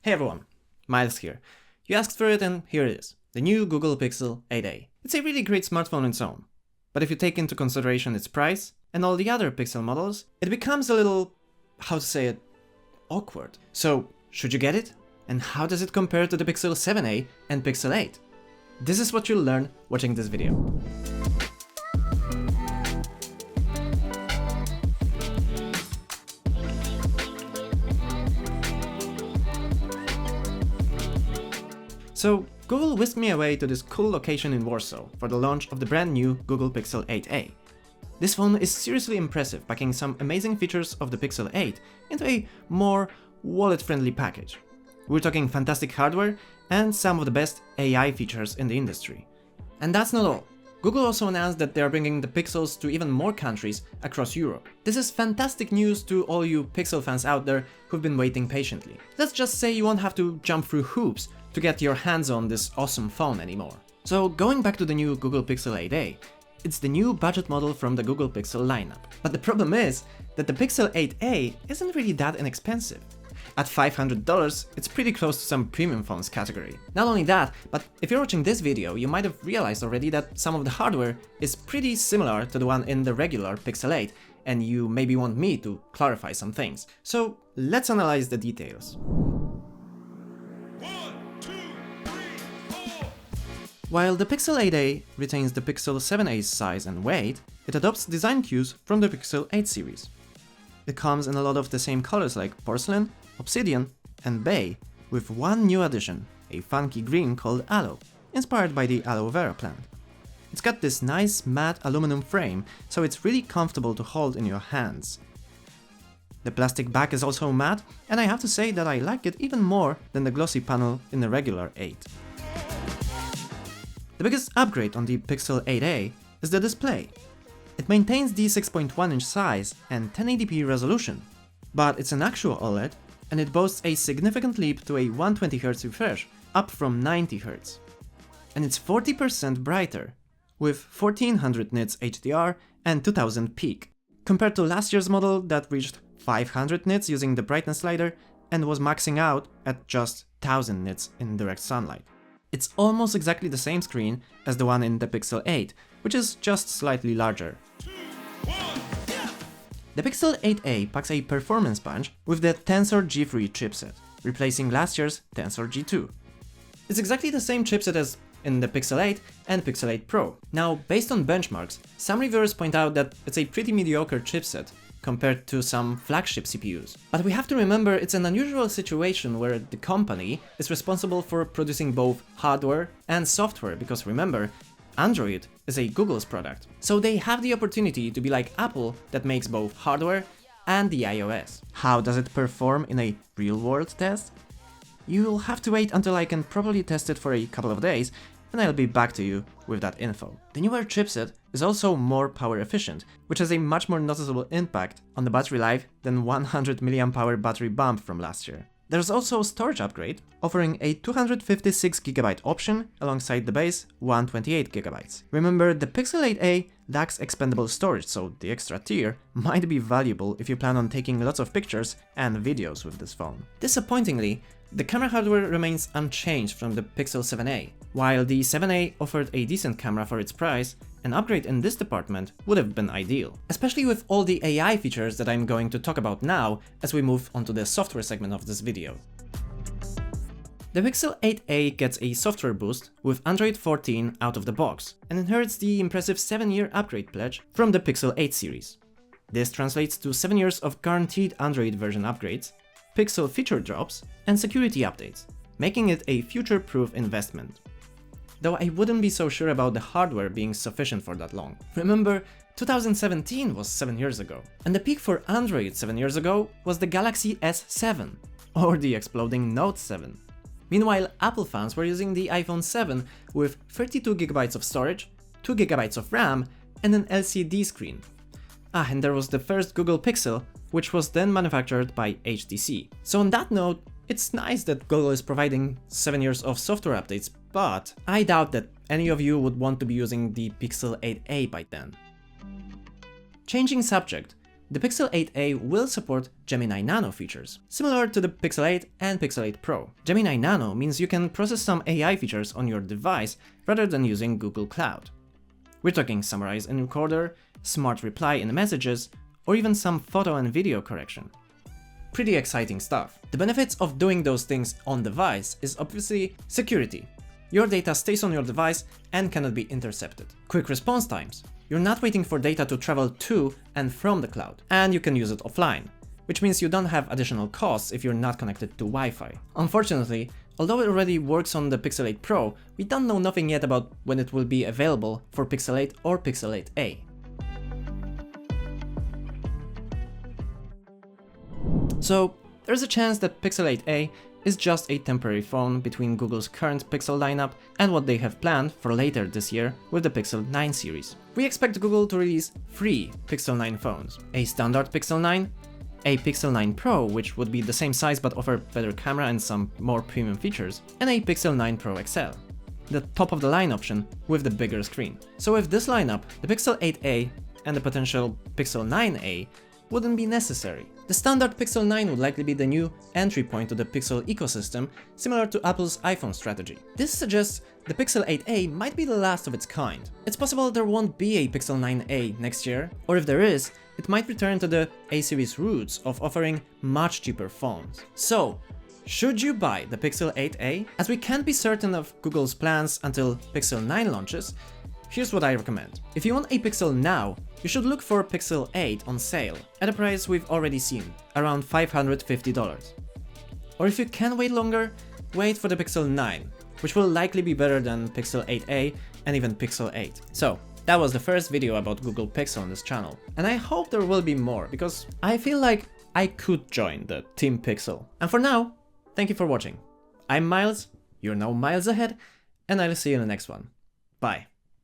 Hey everyone, Miles here. You asked for it and here it is, the new Google Pixel 8a. It's a really great smartphone on its own, but if you take into consideration its price and all the other Pixel models, it becomes a little, how to say it, awkward. So, should you get it? And how does it compare to the Pixel 7a and Pixel 8? This is what you'll learn watching this video. So, Google whisked me away to this cool location in Warsaw for the launch of the brand new Google Pixel 8a. This phone is seriously impressive, packing some amazing features of the Pixel 8 into a more wallet-friendly package. We're talking fantastic hardware and some of the best AI features in the industry. And that's not all. Google also announced that they are bringing the Pixels to even more countries across Europe. This is fantastic news to all you Pixel fans out there who've been waiting patiently. Let's just say you won't have to jump through hoops to get your hands on this awesome phone anymore. So going back to the new Google Pixel 8a, it's the new budget model from the Google Pixel lineup. But the problem is that the Pixel 8a isn't really that inexpensive. At $500, it's pretty close to some premium phones category. Not only that, but if you're watching this video, you might have realized already that some of the hardware is pretty similar to the one in the regular Pixel 8, and you maybe want me to clarify some things. So let's analyze the details. While the Pixel 8a retains the Pixel 7a's size and weight, it adopts design cues from the Pixel 8 series. It comes in a lot of the same colors like porcelain, obsidian, and bay, with one new addition, a funky green called aloe, inspired by the aloe vera plant. It's got this nice matte aluminum frame, so it's really comfortable to hold in your hands. The plastic back is also matte, and I have to say that I like it even more than the glossy panel in the regular 8. The biggest upgrade on the Pixel 8a is the display. It maintains the 6.1-inch size and 1080p resolution, but it's an actual OLED and it boasts a significant leap to a 120Hz refresh, up from 90Hz. And it's 40% brighter, with 1400 nits HDR and 2000 peak, compared to last year's model that reached 500 nits using the brightness slider and was maxing out at just 1000 nits in direct sunlight. It's almost exactly the same screen as the one in the Pixel 8, which is just slightly larger. The Pixel 8a packs a performance punch with the Tensor G3 chipset, replacing last year's Tensor G2. It's exactly the same chipset as in the Pixel 8 and Pixel 8 Pro. Now, based on benchmarks, some reviewers point out that it's a pretty mediocre chipset compared to some flagship CPUs. But we have to remember it's an unusual situation where the company is responsible for producing both hardware and software, because remember, Android is a Google's product. So they have the opportunity to be like Apple that makes both hardware and the iOS. How does it perform in a real-world test? You'll have to wait until I can properly test it for a couple of days, and I'll be back to you with that info. The newer chipset is also more power efficient, which has a much more noticeable impact on the battery life than 100 mAh battery bump from last year. There's also a storage upgrade, offering a 256GB option alongside the base 128GB. Remember, the Pixel 8a lacks expandable storage, so the extra tier might be valuable if you plan on taking lots of pictures and videos with this phone. Disappointingly, the camera hardware remains unchanged from the Pixel 7a. While the 7a offered a decent camera for its price, an upgrade in this department would have been ideal, especially with all the AI features that I'm going to talk about now as we move on to the software segment of this video. The Pixel 8a gets a software boost with Android 14 out of the box and inherits the impressive 7-year upgrade pledge from the Pixel 8 series. This translates to 7 years of guaranteed Android version upgrades, Pixel feature drops, and security updates, making it a future-proof investment. Though I wouldn't be so sure about the hardware being sufficient for that long. Remember, 2017 was 7 years ago, and the peak for Android 7 years ago was the Galaxy S7, or the exploding Note 7. Meanwhile, Apple fans were using the iPhone 7 with 32GB of storage, 2GB of RAM, and an LCD screen. And there was the first Google Pixel, which was then manufactured by HTC. So on that note, it's nice that Google is providing 7 years of software updates, but I doubt that any of you would want to be using the Pixel 8a by then. Changing subject, The Pixel 8a will support Gemini Nano features, similar to the Pixel 8 and Pixel 8 Pro. Gemini Nano means you can process some AI features on your device rather than using Google Cloud. We're talking summarize in recorder, smart reply in messages, or even some photo and video correction. Pretty exciting stuff. The benefits of doing those things on device is obviously security. Your data stays on your device and cannot be intercepted. Quick response times. You're not waiting for data to travel to and from the cloud, and you can use it offline, which means you don't have additional costs if you're not connected to Wi-Fi. Unfortunately, although it already works on the Pixel 8 Pro, we don't know nothing yet about when it will be available for Pixel 8 or Pixel 8a. So, there's a chance that Pixel 8a is just a temporary phone between Google's current Pixel lineup and what they have planned for later this year with the Pixel 9 series. We expect Google to release 3 Pixel 9 phones: a standard Pixel 9, a Pixel 9 Pro, which would be the same size but offer better camera and some more premium features, and a Pixel 9 Pro XL, the top of the line option with the bigger screen. So with this lineup, the Pixel 8a and the potential Pixel 9a wouldn't be necessary. The standard Pixel 9 would likely be the new entry point to the Pixel ecosystem, similar to Apple's iPhone strategy. This suggests the Pixel 8a might be the last of its kind. It's possible there won't be a Pixel 9a next year, or if there is, it might return to the A-series roots of offering much cheaper phones. So, should you buy the Pixel 8a? As we can't be certain of Google's plans until Pixel 9 launches, here's what I recommend. If you want a Pixel now, you should look for Pixel 8 on sale, at a price we've already seen, around $550. Or if you can wait longer, wait for the Pixel 9, which will likely be better than Pixel 8a and even Pixel 8. So, that was the first video about Google Pixel on this channel, and I hope there will be more, because I feel like I could join the Team Pixel. And for now, thank you for watching. I'm Miles, you're now miles ahead, and I'll see you in the next one. Bye.